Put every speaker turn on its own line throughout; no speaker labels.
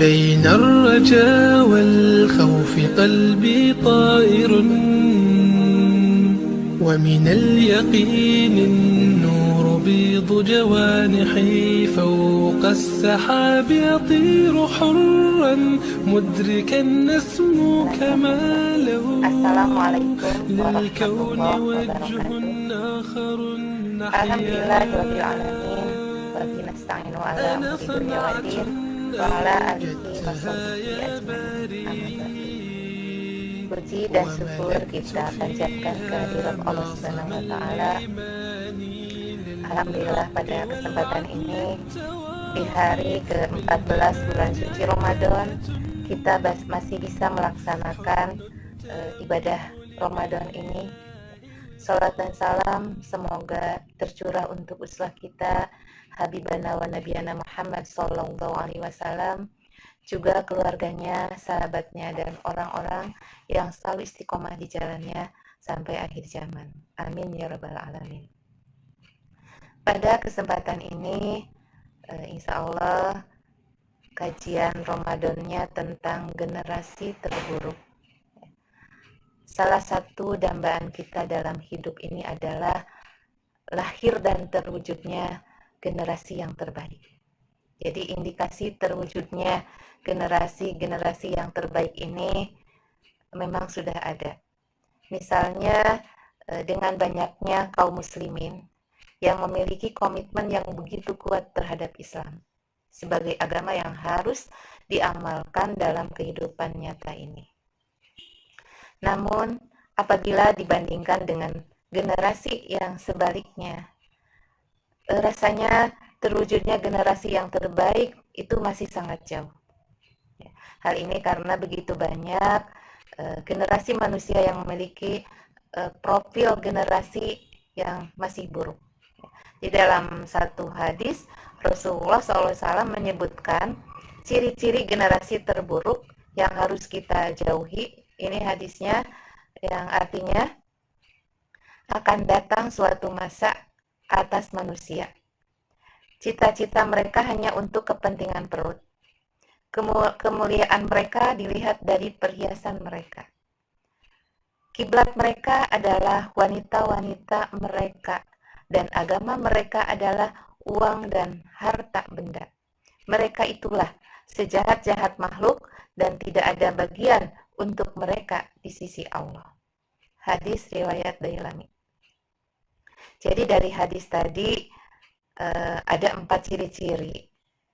بين الرجا والخوف قلبي طائر، ومن اليقين النور بيض جوانحي، فوق السحاب يطير حرا مدركا نسمو كماله.
Assalamualaikum
للكون
warahmatullahi
وجه
wabarakatuh.
آخر
Alhamdulillahirabbil alamin, wa nasta'inu ala
أنا
umuri dunya
صنعة
waddin, wa ala alihi wa
أوجدتها
sahbihi
يا
ajma'in.
باري،
Puji dan syukur kita panjatkan kehadirat Allah Subhanahu wa taala. Alhamdulillah pada kesempatan ini di hari ke-14 bulan suci Ramadan kita masih bisa melaksanakan ibadah Ramadan ini. Salat dan salam semoga tercurah untuk uswah kita Habibana wa Nabiyana Muhammad sallallahu alaihi wasallam, juga keluarganya, sahabatnya, dan orang-orang yang selalu istiqomah di jalannya sampai akhir zaman. Amin ya rabbal alamin. Pada kesempatan ini insya Allah kajian Ramadannya tentang generasi terburuk. Salah satu dambaan kita dalam hidup ini adalah lahir dan terwujudnya generasi yang terbaik. Jadi indikasi terwujudnya generasi-generasi yang terbaik ini memang sudah ada. Misalnya dengan banyaknya kaum muslimin yang memiliki komitmen yang begitu kuat terhadap Islam sebagai agama yang harus diamalkan dalam kehidupan nyata ini. Namun, apabila dibandingkan dengan generasi yang sebaliknya, rasanya terwujudnya generasi yang terbaik itu masih sangat jauh. Hal ini karena begitu banyak generasi manusia yang memiliki profil generasi yang masih buruk. Di dalam satu hadis, Rasulullah SAW menyebutkan ciri-ciri generasi terburuk yang harus kita jauhi. Ini hadisnya yang artinya akan datang suatu masa atas manusia. Cita-cita mereka hanya untuk kepentingan perut. Kemuliaan mereka dilihat dari perhiasan mereka. Kiblat mereka adalah wanita-wanita mereka, dan agama mereka adalah uang dan harta benda. Mereka itulah sejahat-jahat makhluk dan tidak ada bagian untuk mereka di sisi Allah. Hadis riwayat Dailami. Jadi dari hadis tadi ada 4 ciri-ciri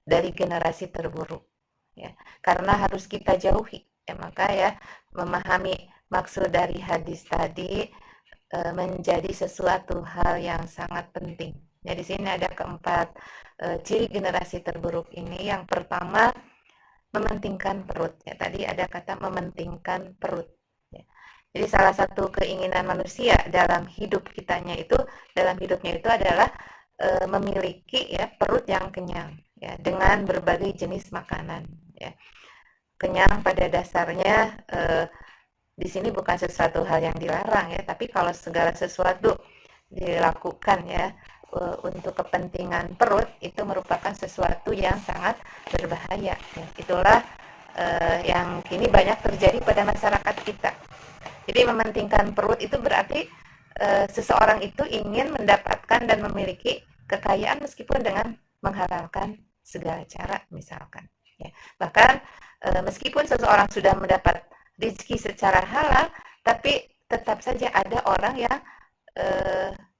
dari generasi terburuk. Ya, karena harus kita jauhi. Ya, maka ya memahami maksud dari hadis tadi menjadi sesuatu hal yang sangat penting. Ya, di sini ada keempat ciri generasi terburuk ini. Yang pertama, mementingkan perut. Ya, tadi ada kata mementingkan perut. Ya. Jadi salah satu keinginan manusia dalam hidupnya itu adalah memiliki ya perut yang kenyang ya dengan berbagai jenis makanan. Ya. Kenyang pada dasarnya di sini bukan sesuatu hal yang dilarang ya, tapi kalau segala sesuatu dilakukan ya untuk kepentingan perut itu merupakan sesuatu yang sangat berbahaya ya. Itulah yang kini banyak terjadi pada masyarakat kita. Jadi mementingkan perut itu berarti seseorang itu ingin mendapatkan dan memiliki kekayaan meskipun dengan menghalalkan segala cara misalkan ya. Bahkan meskipun seseorang sudah mendapat rezeki secara halal, tapi tetap saja ada orang yang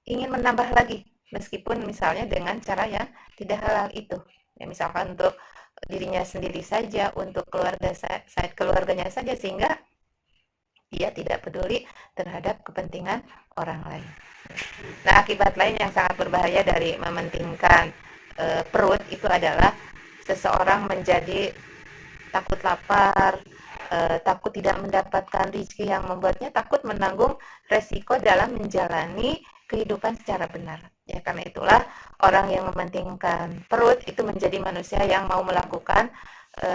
ingin menambah lagi meskipun misalnya dengan cara yang tidak halal itu. Ya, misalkan untuk dirinya sendiri saja, untuk keluarganya saja, sehingga dia tidak peduli terhadap kepentingan orang lain. Nah, akibat lain yang sangat berbahaya dari mementingkan perut itu adalah seseorang menjadi takut lapar, takut tidak mendapatkan rezeki yang membuatnya takut menanggung resiko dalam menjalani kehidupan secara benar. Ya, karena itulah orang yang mementingkan perut itu menjadi manusia yang mau melakukan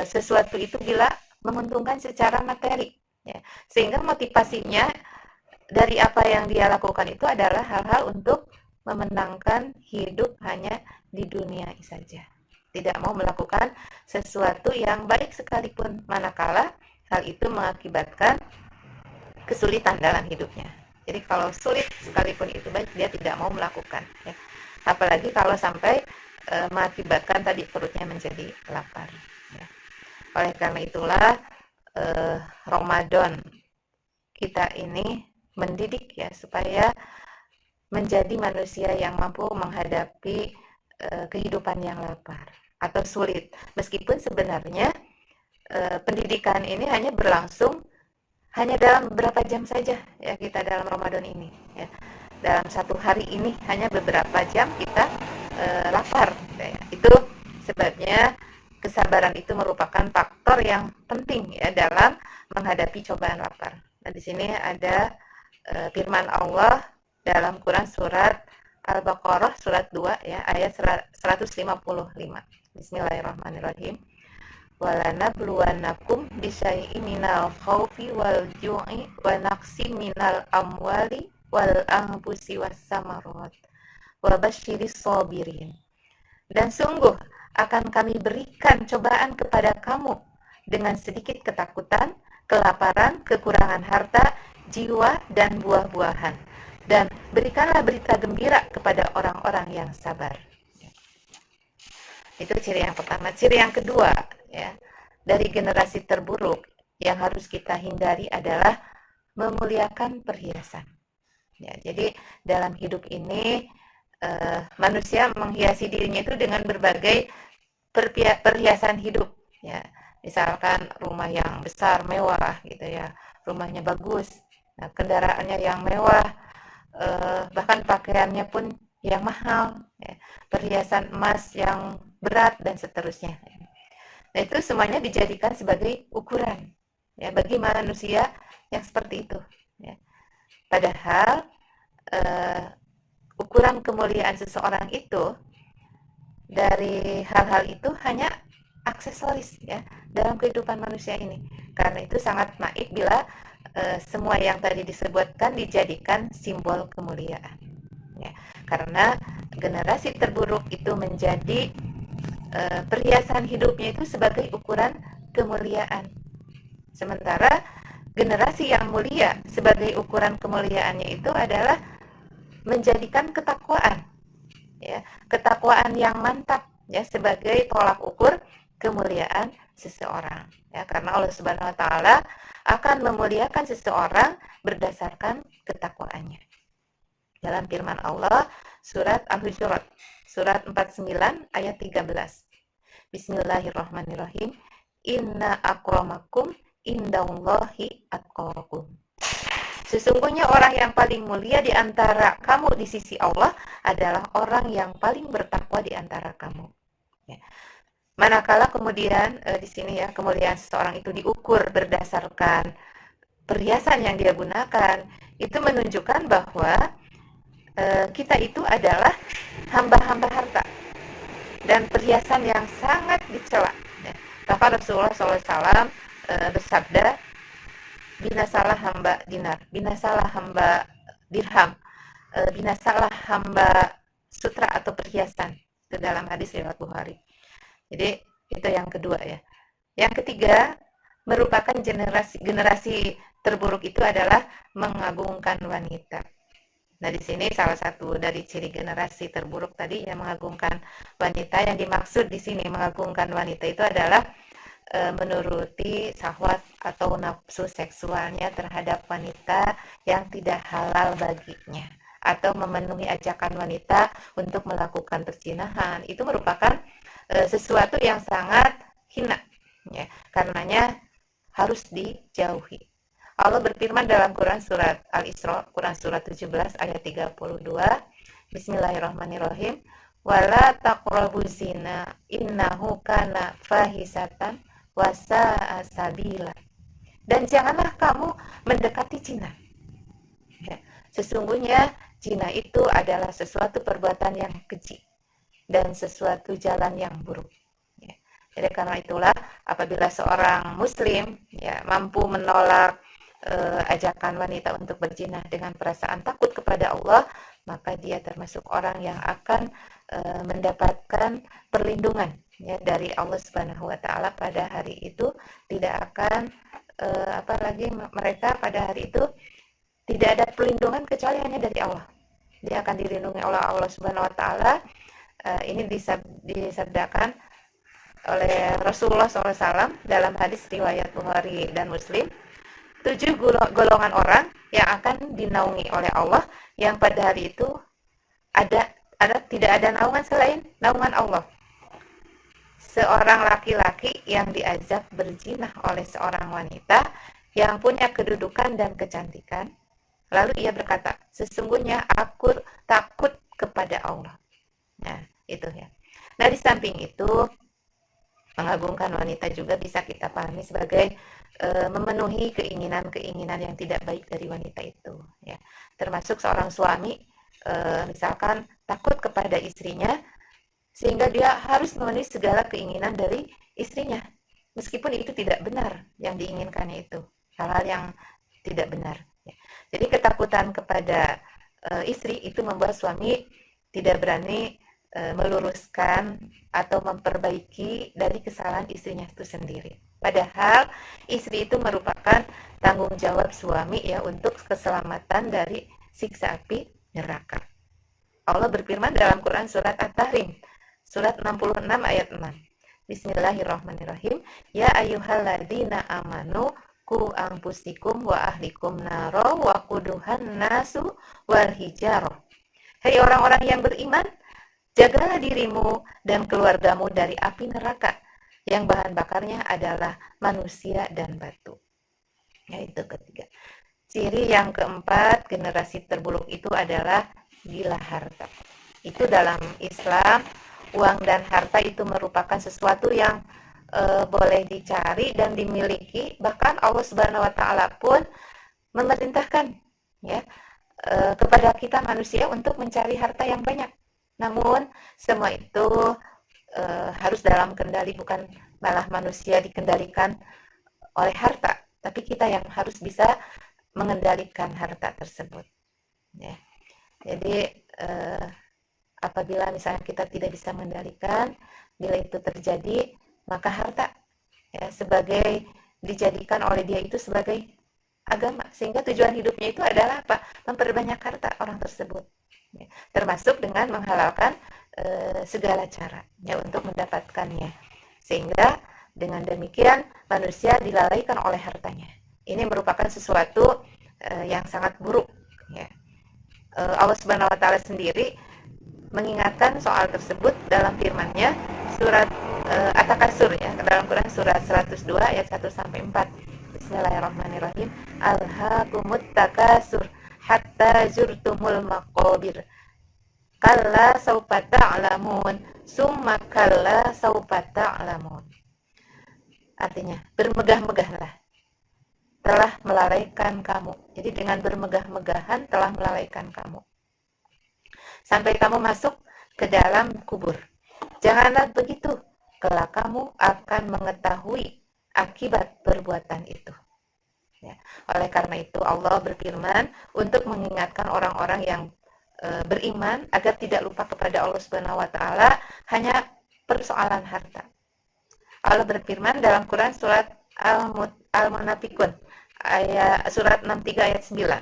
sesuatu itu bila menguntungkan secara materi. Ya. Sehingga motivasinya dari apa yang dia lakukan itu adalah hal-hal untuk memenangkan hidup hanya di dunia saja. tidak mau melakukan sesuatu yang baik sekalipun, manakala hal itu mengakibatkan kesulitan dalam hidupnya. Jadi kalau sulit sekalipun itu baik, dia tidak mau melakukan, ya. Apalagi kalau sampai mengakibatkan tadi perutnya menjadi lapar, ya. Oleh karena itulah Ramadan kita ini mendidik, ya, supaya menjadi manusia yang mampu menghadapi kehidupan yang lapar atau sulit. Meskipun sebenarnya pendidikan ini hanya berlangsung hanya dalam beberapa jam saja, ya, kita dalam Ramadan ini, ya. Dalam satu hari ini hanya beberapa jam kita lapar, ya. Itu sebabnya kesabaran itu merupakan faktor yang penting, ya, dalam menghadapi cobaan lapar. Nah, di sini ada firman Allah dalam Quran surat Al-Baqarah surat 2, ya, ayat 155. Bismillahirrahmanirrahim. Walanabluwannakum bisyai'in minal khaufi wal ju'i wa naqsim minal amwali wal anfusi was samarat wa basyiris sabirin. Dan sungguh akan kami berikan cobaan kepada kamu dengan sedikit ketakutan, kelaparan, kekurangan harta, jiwa, dan buah-buahan. Dan berikanlah berita gembira kepada orang-orang yang sabar. Itu ciri yang pertama. Ciri yang kedua, ya, dari generasi terburuk yang harus kita hindari adalah memuliakan perhiasan. Ya, jadi dalam hidup ini manusia menghiasi dirinya itu dengan berbagai perhiasan hidup. Ya, misalkan rumah yang besar, mewah, gitu, ya, rumahnya bagus, nah, kendaraannya yang mewah, bahkan pakaiannya pun yang mahal, ya, perhiasan emas yang berat, dan seterusnya. Nah, itu semuanya dijadikan sebagai ukuran, ya, bagi manusia yang seperti itu, ya. Padahal ukuran kemuliaan seseorang itu dari hal-hal itu hanya aksesoris, ya, dalam kehidupan manusia ini. Karena itu sangat naif bila semua yang tadi disebutkan dijadikan simbol kemuliaan, ya. Karena generasi terburuk itu menjadi perhiasan hidupnya itu sebagai ukuran kemuliaan. Sementara generasi yang mulia sebagai ukuran kemuliaannya itu adalah menjadikan ketakwaan, ya, ketakwaan yang mantap, ya, sebagai tolak ukur kemuliaan seseorang, ya, karena Allah Subhanahu wa taala akan memuliakan seseorang berdasarkan ketakwaannya. Dalam firman Allah surat Al-Hujurat surat 49 ayat 13. Bismillahirrahmanirrahim. Inna akramakum indallahi atqakum. Sesungguhnya orang yang paling mulia di antara kamu di sisi Allah adalah orang yang paling bertakwa di antara kamu. Ya. Manakala kemudian di sini, ya, kemuliaan seseorang itu diukur berdasarkan perhiasan yang dia gunakan, itu menunjukkan bahwa kita itu adalah hamba-hamba harta dan perhiasan yang sangat dicela, ya. Bahkan Rasulullah SAW bersabda, binasalah hamba dinar, binasalah hamba dirham, binasalah hamba sutra atau perhiasan. Itu dalam hadis riwayat Bukhari. Jadi itu yang kedua, ya. Yang ketiga, merupakan generasi terburuk itu adalah mengagungkan wanita. Nah, di sini salah satu dari ciri generasi terburuk tadi yang mengagungkan wanita. Yang dimaksud di sini mengagungkan wanita itu adalah menuruti syahwat atau nafsu seksualnya terhadap wanita yang tidak halal baginya, atau memenuhi ajakan wanita untuk melakukan perzinahan. Itu merupakan sesuatu yang sangat hina, ya, karenanya harus dijauhi. Allah berfirman dalam Quran surat Al-Isra, Quran surat 17 ayat 32. Bismillahirrahmanirrahim. Wala taqrabuz zina innahu kana fahisatan wa sa'a sabila. Dan janganlah kamu mendekati zina. Ya, sesungguhnya zina itu adalah sesuatu perbuatan yang keji dan sesuatu jalan yang buruk. Ya. Jadi karena itulah apabila seorang muslim, ya, mampu menolak ajakan wanita untuk berzina dengan perasaan takut kepada Allah, maka dia termasuk orang yang akan mendapatkan perlindungan ya dari Allah Subhanahu wa taala pada hari itu. Tidak akan apalagi mereka pada hari itu tidak ada perlindungan kecuali hanya dari Allah. Dia akan dilindungi oleh Allah Subhanahu wa taala. Ini disabdakan oleh Rasulullah SAW dalam hadis riwayat Bukhari dan Muslim. 7 golongan orang yang akan dinaungi oleh Allah, yang pada hari itu tidak ada naungan selain naungan Allah. Seorang laki-laki yang diajak berzina oleh seorang wanita yang punya kedudukan dan kecantikan, lalu ia berkata, sesungguhnya aku takut kepada Allah. Nah, itu ya. Nah, di samping itu, mengagungkan wanita juga bisa kita pahami sebagai memenuhi keinginan-keinginan yang tidak baik dari wanita itu ya. Termasuk seorang suami misalkan takut kepada istrinya sehingga dia harus memenuhi segala keinginan dari istrinya, meskipun itu tidak benar yang diinginkannya, itu hal-hal yang tidak benar ya. Jadi ketakutan kepada istri itu membuat suami tidak berani meluruskan atau memperbaiki dari kesalahan istrinya itu sendiri. Padahal istri itu merupakan tanggung jawab suami ya untuk keselamatan dari siksa api neraka. Allah berfirman dalam Quran surat At-Tahrim, surat 66 ayat 6. Bismillahirrahmanirrahim. Ya ayyuhalladzina amanu qu anfusikum wa ahlikum naro wa quduhan nasu wal hijarah. Hai orang-orang yang beriman, jagalah dirimu dan keluargamu dari api neraka yang bahan bakarnya adalah manusia dan batu. Yaitu ketiga. Ciri yang keempat, generasi terburuk itu adalah gila harta. Itu dalam Islam, uang dan harta itu merupakan sesuatu yang boleh dicari dan dimiliki. Bahkan Allah Subhanahu wa taala pun memerintahkan ya kepada kita manusia untuk mencari harta yang banyak. Namun semua itu harus dalam kendali, bukan malah manusia dikendalikan oleh harta, tapi kita yang harus bisa mengendalikan harta tersebut. Ya. Jadi apabila misalnya kita tidak bisa mengendalikan, bila itu terjadi, maka harta ya sebagai dijadikan oleh dia itu sebagai agama, sehingga tujuan hidupnya itu adalah apa? Memperbanyak harta orang tersebut. Ya, termasuk dengan menghalalkan segala cara ya untuk mendapatkannya, sehingga dengan demikian manusia dilalaikan oleh hartanya. Ini merupakan sesuatu yang sangat buruk ya. Allah Subhanahu wa taala sendiri mengingatkan soal tersebut dalam firman-Nya surat At-Takatsur ya, dalam Quran surat 102 ayat 1 sampai 4. Bismillahirrahmanirrahim. Alhaakumut takatsur hatta zurtumul maqabir. Kalla saufa ta'lamun, summa kalla saufa ta'lamun. Artinya, bermegah-megahlah telah melalaikan kamu. Jadi dengan bermegah-megahan telah melalaikan kamu, sampai kamu masuk ke dalam kubur. Janganlah begitu, kelak kamu akan mengetahui akibat perbuatan itu. Ya. Oleh karena itu Allah berfirman untuk mengingatkan orang-orang yang beriman agar tidak lupa kepada Allah Subhanahu wa taala hanya persoalan harta. Allah berfirman dalam Quran surat Al-Munafikun ayat surat 63 ayat 9.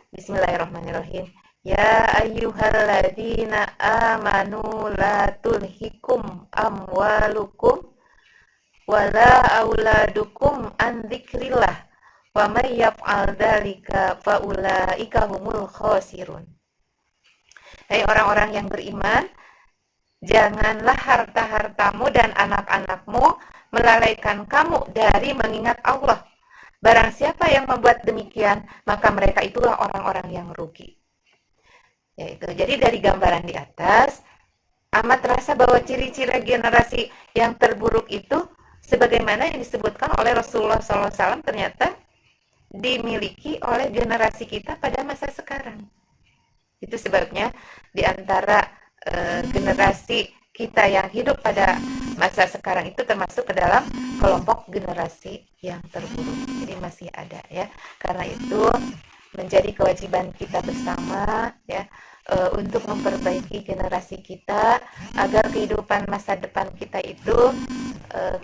Bismillahirrahmanirrahim. Ya ayyuhalladzina amanu la tulhikum amwalukum wala auladukum an dzikrillah wa may yaf'al dzalika faulaika humul khasirun. Hai orang-orang yang beriman, janganlah harta-hartamu dan anak-anakmu melalaikan kamu dari mengingat Allah. Barang siapa yang membuat demikian, maka mereka itulah orang-orang yang rugi. Yaitu, jadi dari gambaran di atas, amat terasa bahwa ciri-ciri generasi yang terburuk itu, sebagaimana yang disebutkan oleh Rasulullah SAW, ternyata dimiliki oleh generasi kita pada masa sekarang. Itu sebabnya di antara generasi kita yang hidup pada masa sekarang itu termasuk ke dalam kelompok generasi yang terburuk. Jadi masih ada ya. Karena itu menjadi kewajiban kita bersama ya untuk memperbaiki generasi kita agar kehidupan masa depan kita itu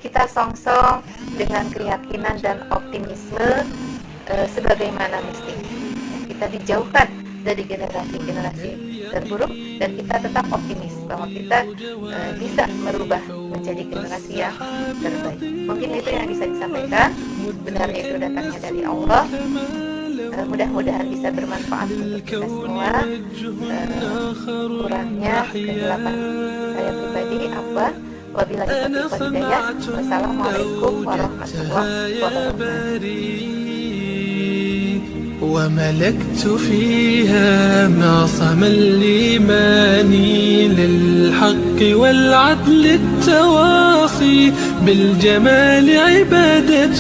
kita songsong dengan keyakinan dan optimisme sebagaimana mestinya. Kita dijauhkan dari generasi-generasi terburuk dan kita tetap optimis bahwa kita bisa merubah menjadi generasi yang terbaik. Mungkin itu yang bisa disampaikan. Benarnya itu datangnya dari Allah. Mudah-mudahan bisa bermanfaat untuk kita semua. Kurangnya kegelapan saya pribadi apa? Wabillahi taufiq wal hidayah. Wassalamualaikum warahmatullahi wabarakatuh.
وملكت فيها معصم الإيمان للحق والعدل التواصي بالجمال عبادة